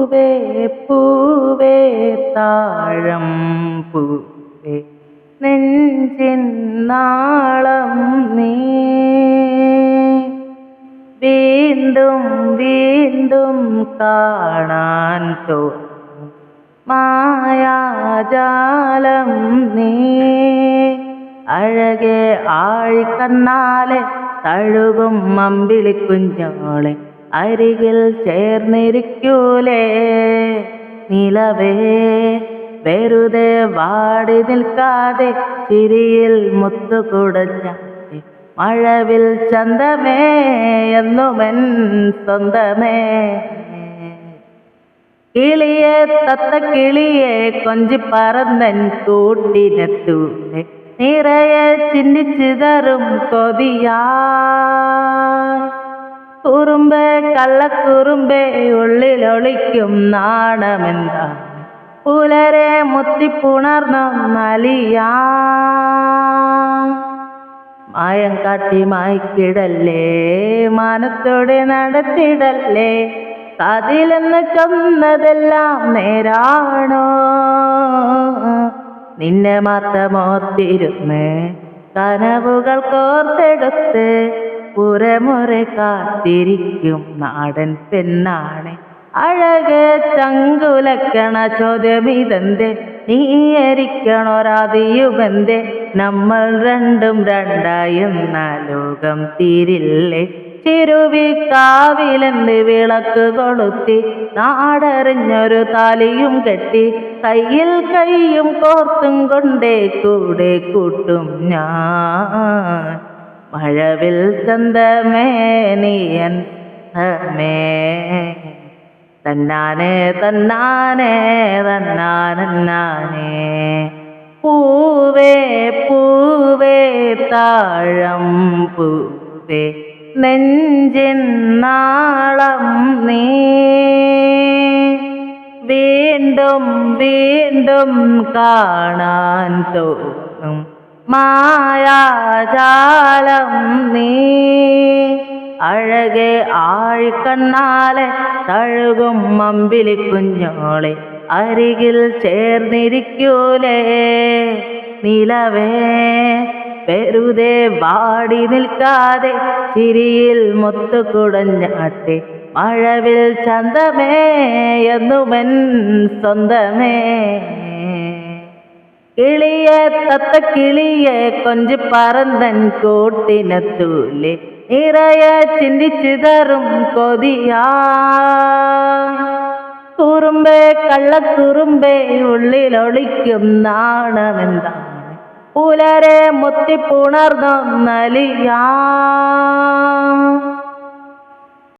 പൂവേ പൂവേ താഴം പൂവേ നെഞ്ചിൻ നാളം നീ വീണ്ടും വീണ്ടും കാണാൻ തോന്നും മായാജാലം നീ അഴകെ ആഴിക്കണ്ണാലെ തഴുകും അമ്പിളിക്കുഞ്ഞോളെ അരികിൽ ചേർന്നിരിക്കൂലേ നിലവേ വെറുതെ വാടി നിൽക്കാതെ ചിരിയിൽ മുത്തുകുടഞ്ഞ മഴവിൽ ചന്തമേ എന്നുമെൻ സ്വന്തമേ കിളിയെ തത്ത കിളിയെ കൊഞ്ചി പറന്നൻ കൂട്ടിനെത്തൂലെ നിറയെ ചിന്നിച്ചിതറും കൊതിയാ കുറുമ്പേ കള്ളക്കുറുമ്പേ ഉള്ളിലൊളിക്കും നാണമെന്താണ് പുലരെ മുത്തിപ്പുണർന്നലിയാ മായം കാട്ടി മായ്ക്കിടല്ലേ മാനത്തോടെ നടത്തിടല്ലേ കാതിലെന്ന് ചൊന്നതെല്ലാം നേരാണോ നിന്നെ മാത്രമോർത്തിരുന്ന് കനവുകൾ കോർത്തെടുത്ത് പുറമുറെ കാത്തിരിക്കും നാടൻ പെണ്ണാണ് അഴകെ ചങ്കുലക്കണ ചോദ്യമിതെന്തേ നീയിരിക്കണൊരാദിയുമെന്തേ നമ്മൾ രണ്ടും രണ്ടായെന്ന ലോകം തീരില്ലേ ചിരുവിക്കാവിലെന്ത് വിളക്ക് കൊളുത്തി നാടറിഞ്ഞൊരു താലിയും കെട്ടി കയ്യിൽ കൈയും കോർത്തും കൊണ്ടേ കൂടെ കൂട്ടും ഞാൻ മഴവിൽ ചന്തമേ നീയൻ തന്നാനെ തന്നാനെ തന്നാനേ പൂവേ പൂവേ താഴം പൂവേ നെഞ്ചിൻ നാളം നീ വീണ്ടും വീണ്ടും കാണാൻ തോന്നും മായാജാലം നീ അഴകെ ആഴിക്കണ്ണാലെ തഴുകും അമ്പിളിക്കുഞ്ഞോളെ അരികിൽ ചേർന്നിരിക്കൂലേ നിലവേ വെറുതെ വാടി നിൽക്കാതെ ചിരിയിൽ മുത്തുകുടഞ്ഞാട്ടെ മഴവിൽ ചന്തമേ എന്നുമെൻ സ്വന്തമേ കിളിയെ തത്ത കിളിയെ കൊഞ്ചി പറന്നൻ കൂട്ടിനെത്തൂലെ നിറയെ ചിന്തിച്ചിതറും കൊതിയാ കുറുമ്പേ കള്ളക്കുറുമ്പേ ഉള്ളിലൊളിക്കും നാണമെന്താണ് പുലരെ മുത്തിപ്പുണർന്നലിയാ